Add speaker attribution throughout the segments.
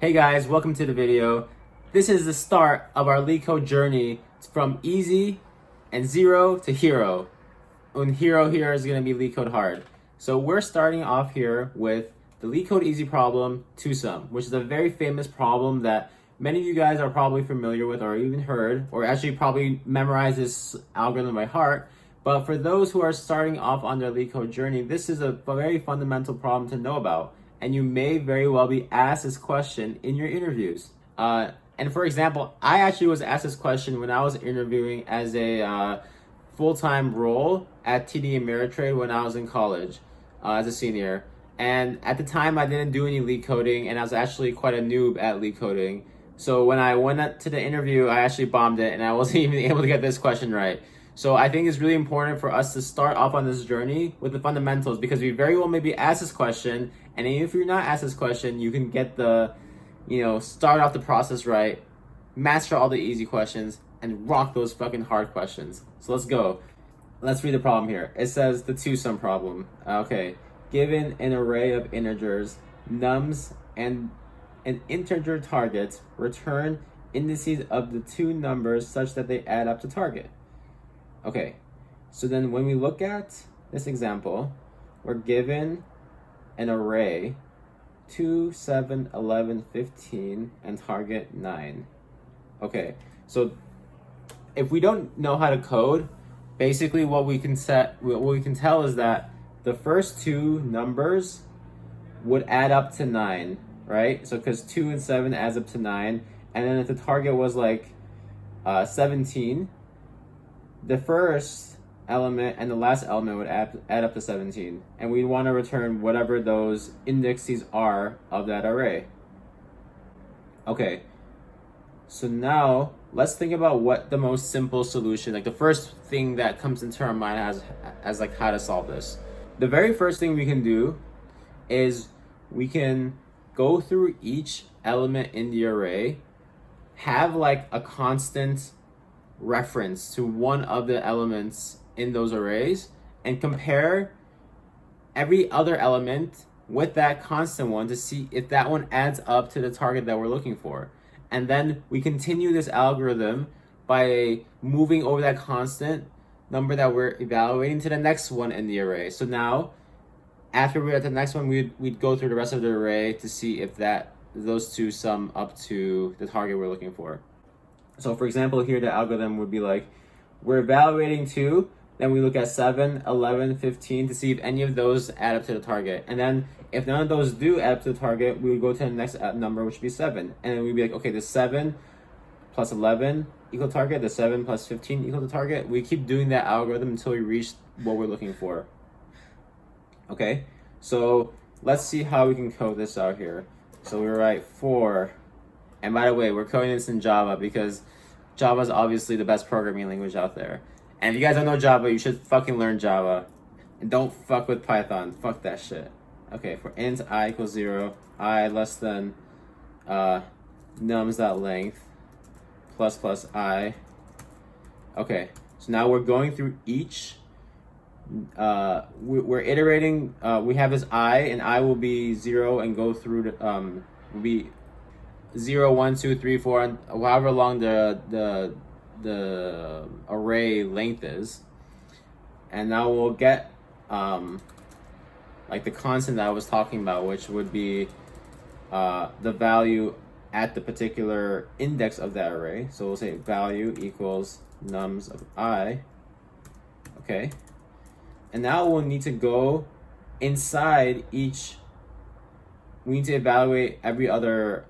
Speaker 1: Hey guys, welcome to the video. This is the start of our Leet Code journey from easy and zero to hero. And hero here is going to be Leet Code hard. So we're starting off here with the Leet Code easy problem 2-sum, which is a very famous problem that many of you guys are probably familiar with or even heard, or actually probably memorized this algorithm by heart. But for those who are starting off on their Leet Code journey, this is a very fundamental problem to know about. And you may very well be asked this question in your interviews. And for example, I actually was asked this question when I was interviewing as a full-time role at TD Ameritrade when I was in college as a senior. And at the time, I didn't do any Leet coding, and I was actually quite a noob at Leet coding. So when I went to the interview, I actually bombed it, and I wasn't even able to get this question right. So I think it's really important for us to start off on this journey with the fundamentals, because we very well may be asked this question, and even if you're not asked this question, you can get the, start off the process right, master all the easy questions, and rock those fucking hard questions. So let's go. Let's read the problem here. It says the 2-sum problem. Okay, given an array of integers, nums, and an integer target, return indices of the two numbers such that they add up to target. Okay, so then when we look at this example, we're given an array 2, 7, 11, 15, and target 9. Okay, so if we don't know how to code, basically what we can tell is that the first two numbers would add up to 9, right? So because 2 and 7 adds up to 9, and then if the target was like 17, the first element and the last element would add up to 17, and we want to return whatever those indices are of that array. Okay, so now let's think about what the most simple solution, like the first thing that comes into our mind as like how to solve this. The very first thing we can do is we can go through each element in the array, have like a constant reference to one of the elements in those arrays, and compare every other element with that constant one to see if that one adds up to the target that we're looking for. And then we continue this algorithm by moving over that constant number that we're evaluating to the next one in the array. So now, after we're at the next one, we'd go through the rest of the array to see if those two sum up to the target we're looking for. So for example, here the algorithm would be like, we're evaluating 2, then we look at 7, 11, 15 to see if any of those add up to the target. And then if none of those do add up to the target, we would go to the next number, which would be 7. And then we'd be like, okay, the 7 plus 11 equal target, the 7 plus 15 equal to target. We keep doing that algorithm until we reach what we're looking for. Okay, so let's see how we can code this out here. So we write for, and by the way, we're coding this in Java because Java is obviously the best programming language out there. And if you guys don't know Java, you should fucking learn Java. And don't fuck with Python. Fuck that shit. Okay, for int I equals 0, I less than nums.length plus I. Okay, so now we're going through each. We're iterating. We have this I, and I will be 0 and go through the will be 0, 1, 2, 3, 4, and however long the array length is. And now we'll get like the constant that I was talking about, which would be the value at the particular index of that array. So we'll say value equals nums of I. Okay. And now we'll need to go inside each. We need to evaluate every other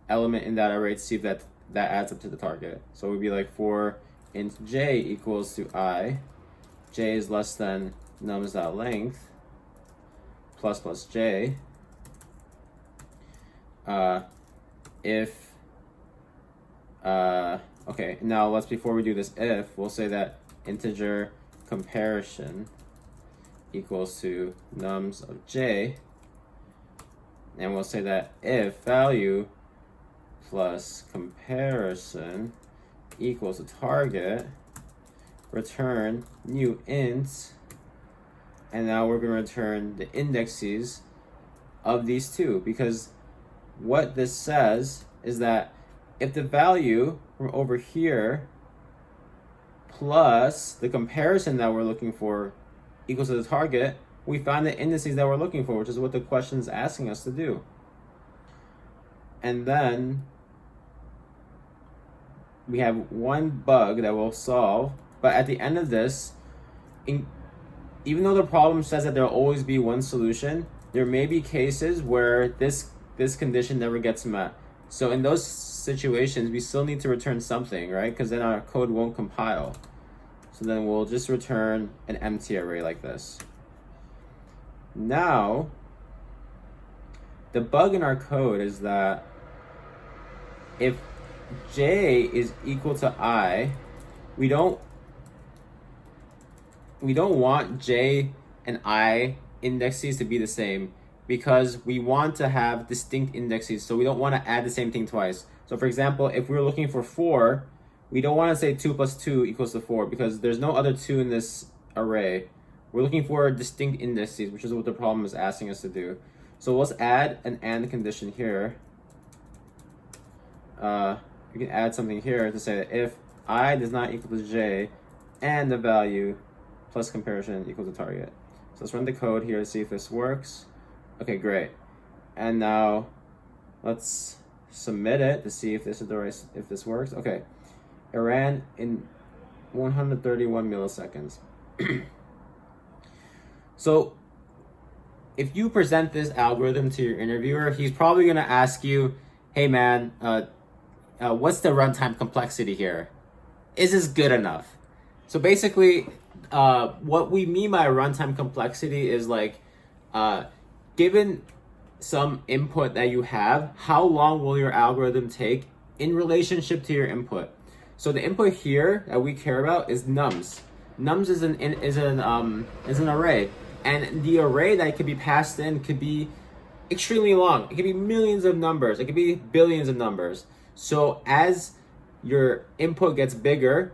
Speaker 1: element in that array to see if that adds up to the target. So we'd be like, for int j equals to I, j is less than nums.length plus j. If okay, now before we do this if, we'll say that integer comparison equals to nums of j, and we'll say that if value plus comparison equals to target, return new int, and now we're going to return the indexes of these two, because what this says is that if the value from over here plus the comparison that we're looking for equals to the target, we find the indices that we're looking for, which is what the question is asking us to do. And then we have one bug that we'll solve, but at the end of this, even though the problem says that there'll always be one solution, there may be cases where this condition never gets met. So in those situations, we still need to return something, right? Because then our code won't compile. So then we'll just return an empty array like this. Now, the bug in our code is that if j is equal to I, we don't want j and I indexes to be the same, because we want to have distinct indexes, so we don't want to add the same thing twice. So for example, if we're looking for 4, we don't want to say 2 plus 2 equals to 4, because there's no other 2 in this array. We're looking for distinct indices, which is what the problem is asking us to do. So let's add an AND condition here. We can add something here to say that if I does not equal to j and the value plus comparison equals to target. So let's run the code here to see if this works. Okay, great. And now let's submit it to see if this is the right, if this works. Okay, it ran in 131 milliseconds. So if you present this algorithm to your interviewer, he's probably going to ask you, hey man, what's the runtime complexity here? Is this good enough? So basically, what we mean by runtime complexity is like, given some input that you have, how long will your algorithm take in relationship to your input? So the input here that we care about is nums. Nums is an array, and the array that could be passed in could be extremely long. It could be millions of numbers. It could be billions of numbers. So as your input gets bigger,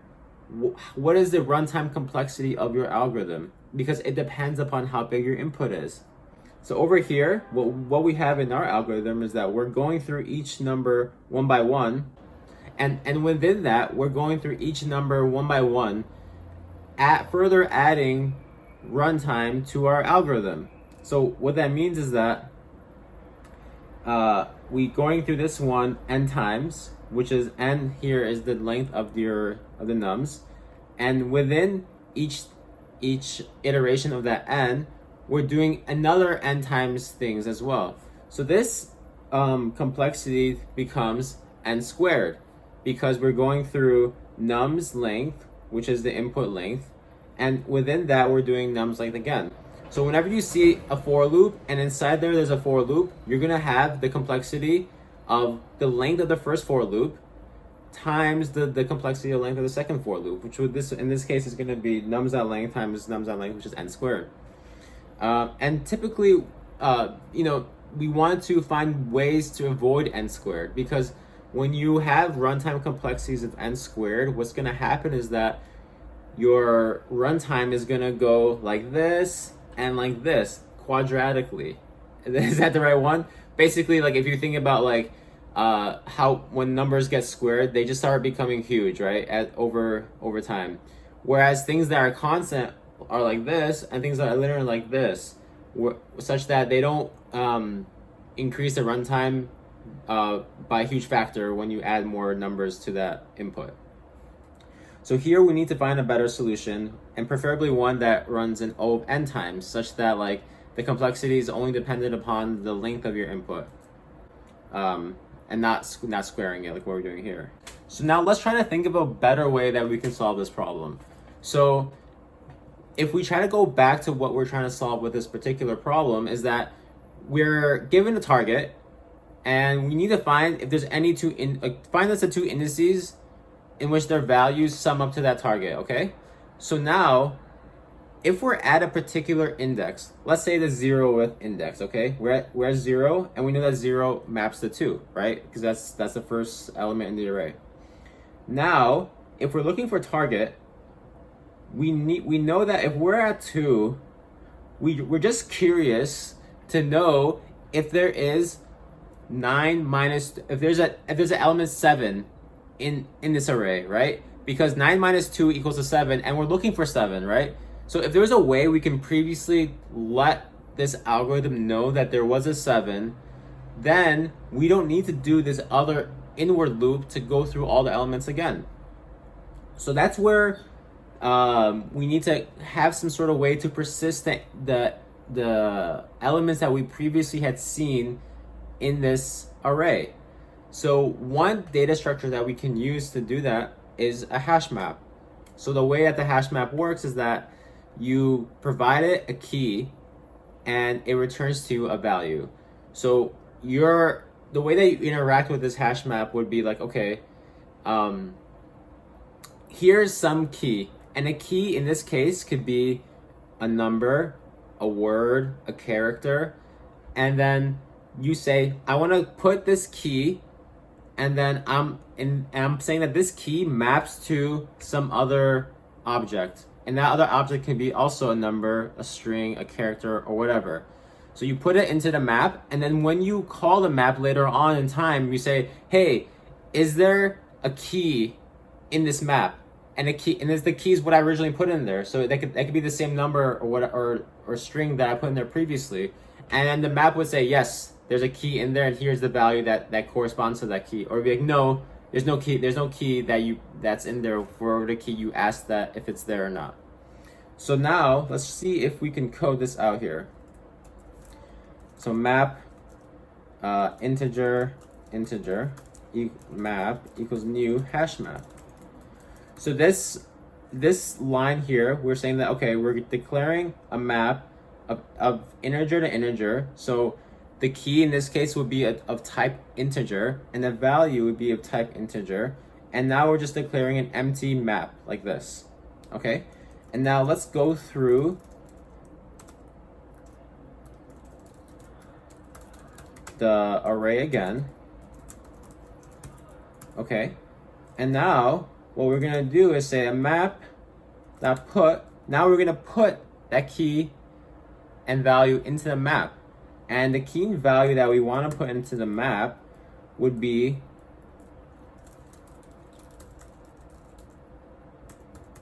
Speaker 1: what is the runtime complexity of your algorithm? Because it depends upon how big your input is. So over here, what we have in our algorithm is that we're going through each number one by one, and within that, we're going through each number one by one, further adding runtime to our algorithm. So what that means is that we going through this one n times, which is n here is the length of the nums, and within each iteration of that n, we're doing another n times things as well. So this complexity becomes n squared, because we're going through nums length, which is the input length, and within that we're doing nums length again. So whenever you see a for loop and inside there's a for loop, you're gonna have the complexity of the length of the first for loop times the complexity of length of the second for loop, which would in this case is gonna be nums.length times nums.length, which is n squared. And typically, we want to find ways to avoid n squared, because when you have runtime complexities of n squared, what's gonna happen is that your runtime is gonna go like this and like this quadratically. Is that the right one? Basically, like if you think about like how when numbers get squared, they just start becoming huge, right? Over time. Whereas things that are constant are like this, and things that are linear like this, such that they don't increase the runtime by a huge factor when you add more numbers to that input. So here we need to find a better solution, and preferably one that runs in O of n times, such that like the complexity is only dependent upon the length of your input, and not squaring it like what we're doing here. So now let's try to think of a better way that we can solve this problem. So if we try to go back to what we're trying to solve with this particular problem, is that we're given a target, and we need to find if there's any find us the two indices in which their values sum up to that target, okay? So now, if we're at a particular index, let's say the 0th index, okay? We're at 0, and we know that 0 maps to 2, right? Because that's the first element in the array. Now, if we're looking for target, we know that if we're at 2, we're just curious to know if there is 9 minus, if there's an element 7 in this array, right? Because 9 minus 2 equals to 7, and we're looking for 7, right? So if there's a way we can previously let this algorithm know that there was a 7, then we don't need to do this other inward loop to go through all the elements again. So that's where we need to have some sort of way to persist the elements that we previously had seen in this array. So one data structure that we can use to do that is a hash map. So the way that the hash map works is that you provide it a key and it returns to you a value. So the way that you interact with this hash map would be like, okay, here's some key, and a key in this case could be a number, a word, a character, and then you say, I want to put this key, and then I'm saying that this key maps to some other object, and that other object can be also a number, a string, a character, or whatever. So you put it into the map, and then when you call the map later on in time, you say, hey, is there a key in this map? And the key, and the key is what I originally put in there. So that could be the same number or string that I put in there previously. And then the map would say, yes, there's a key in there, and here's the value that corresponds to that key. Or it'd be like, no, there's no key that's in there for the key you asked that if it's there or not. So now let's see if we can code this out here. So map integer map equals new hash map. So this line here, we're saying that, okay, we're declaring a map of integer to integer. So the key in this case would be of type integer, and the value would be of type integer. And now we're just declaring an empty map like this, okay? And now let's go through the array again, okay? And now what we're gonna do is say a map that put, now we're gonna put that key and value into the map. And the key and value that we wanna put into the map would be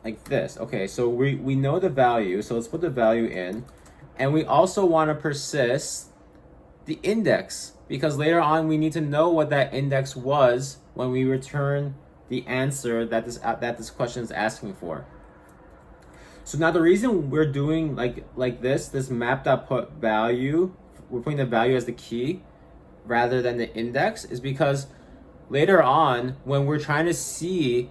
Speaker 1: like this. Okay, so we know the value, so let's put the value in. And we also wanna persist the index, because later on we need to know what that index was when we return the answer that this question is asking for. So now the reason we're doing like this map.put value, we're putting the value as the key rather than the index, is because later on when we're trying to see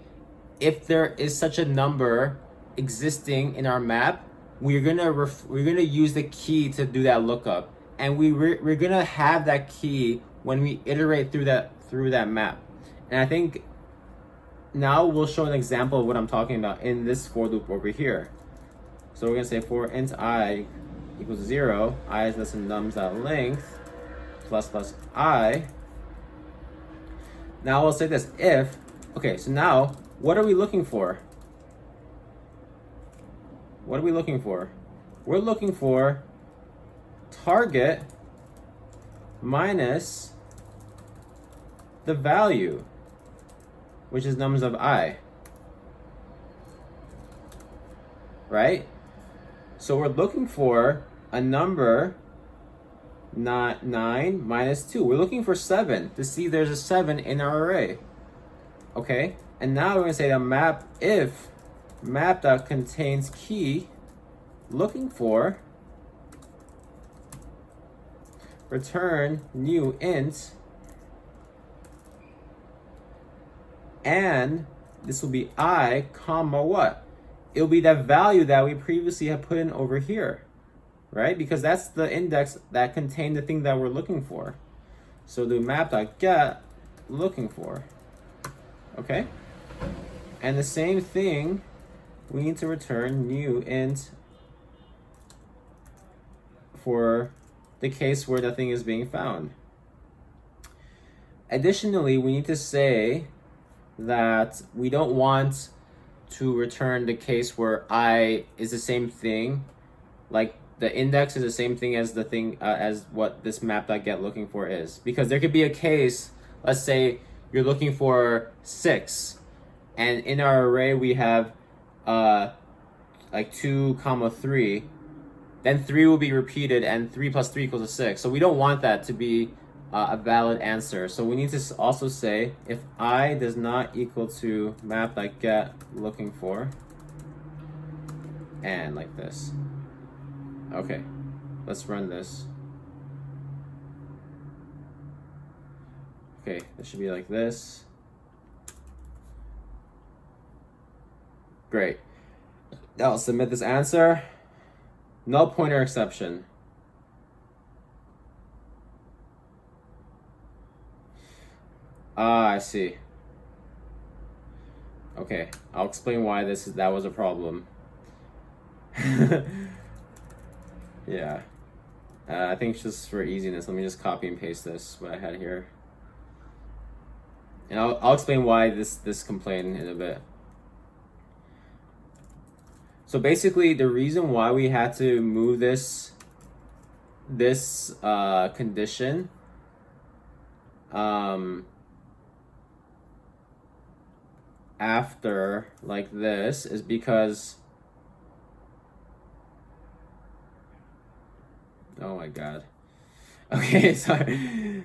Speaker 1: if there is such a number existing in our map, we're gonna use the key to do that lookup, and we're gonna have that key when we iterate through that map. And I think now we'll show an example of what I'm talking about in this for loop over here. So we're gonna say for int I equals 0, I is less than nums.length plus I. Now we'll say this, if, okay, so now what are we looking for? What are we looking for? We're looking for target minus the value, which is nums of I, right? So we're looking for a number, not 9 minus 2. We're looking for 7 to see there's a 7 in our array, okay? And now we're gonna say the map if map.contains key, looking for, return new int, and this will be I, comma what? It'll be that value that we previously have put in over here, right? Because that's the index that contained the thing that we're looking for. So do map.get looking for, okay? And the same thing, we need to return new int for the case where the thing is being found. Additionally, we need to say that we don't want to return the case where I is the same thing, like the index is the same thing as the thing as what this map.get looking for is, because there could be a case, let's say you're looking for 6, and in our array we have like 2 comma 3, then 3 will be repeated, and 3 plus 3 equals 6. So we don't want that to be a valid answer. So we need to also say if I does not equal to map.get looking for, and like this. Okay, let's run this. Okay, this should be like this. Great. Now I'll submit this answer. Null pointer exception. Ah, I see. Okay, I'll explain why that was a problem. Yeah. I think it's just for easiness. Let me just copy and paste this, what I had here. And I'll explain why this complaint in a bit. So basically, the reason why we had to move this condition after like this is because, oh my god. Okay, sorry.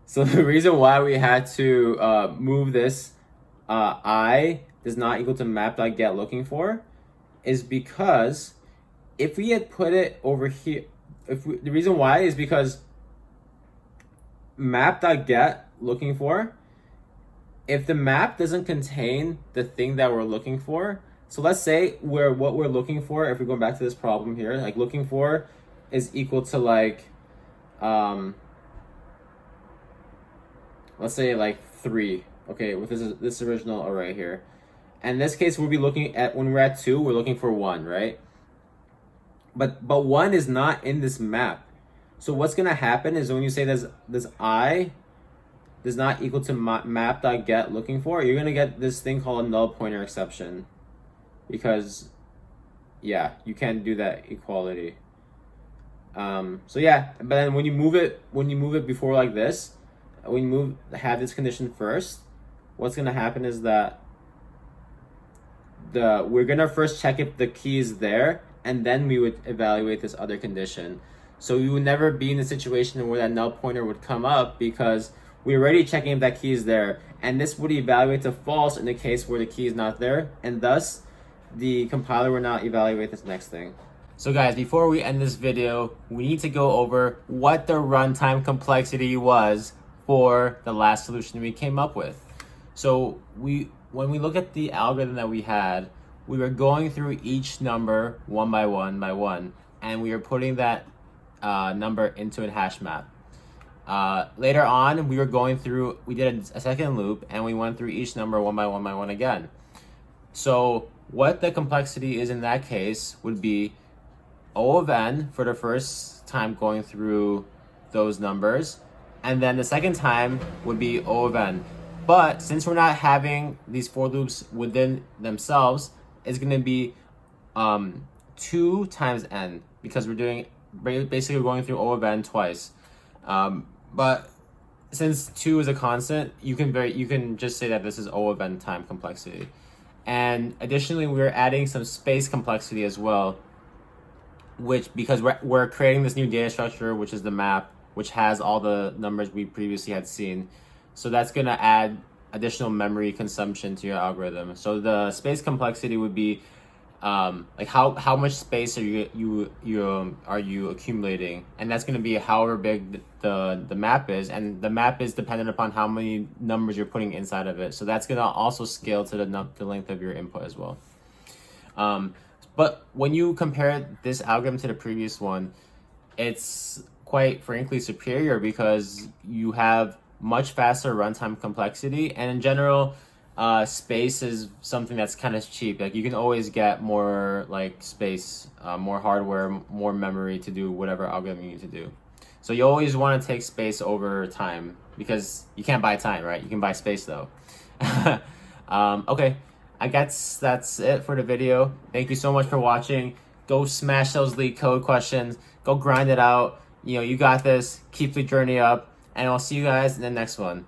Speaker 1: So the reason why we had to move this I does not equal to map.get looking for is because if we had put it over here, the reason why is because map.get looking for, if the map doesn't contain the thing that we're looking for, so let's say what we're looking for, if we go back to this problem here, like looking for is equal to like let's say like 3, okay, with this original array here. And in this case, we'll be looking at, when we're at 2, we're looking for 1, right? But 1 is not in this map. So what's gonna happen is when you say this I does not equal to map.get looking for, you're gonna get this thing called a null pointer exception, because yeah, you can't do that equality. So yeah, but then when you move it before like this, when you have this condition first, what's gonna happen is that we're gonna first check if the key is there, and then we would evaluate this other condition. So you would never be in a situation where that null pointer would come up, because we're already checking if that key is there, and this would evaluate to false in the case where the key is not there, and thus the compiler will not evaluate this next thing. So guys, before we end this video, we need to go over what the runtime complexity was for the last solution we came up with. So when we look at the algorithm that we had, we were going through each number one by one, and we were putting that number into a hash map. Later on, we did a second loop, and we went through each number one by one again. So what the complexity is in that case would be O of n for the first time going through those numbers, and then the second time would be O of n. But since we're not having these for loops within themselves, it's going to be 2 times n, because we're doing basically going through O of n twice. But since 2 is a constant, you can just say that this is O of n time complexity. And additionally, we're adding some space complexity as well, because we're creating this new data structure, which is the map, which has all the numbers we previously had seen. So that's going to add additional memory consumption to your algorithm. So the space complexity would be like how much space are you accumulating, and that's going to be however big the map is, and the map is dependent upon how many numbers you're putting inside of it. So that's going to also scale to the length of your input as well. But when you compare this algorithm to the previous one, it's quite frankly superior, because you have much faster runtime complexity, and in general, space is something that's kind of cheap. Like you can always get more like space, more hardware, more memory to do whatever algorithm you need to do. So you always want to take space over time, because you can't buy time, right? You can buy space though. Okay, I guess that's it for the video. Thank you so much for watching. Go smash those Leet Code questions. Go grind it out. You got this. Keep the journey up. And I'll see you guys in the next one.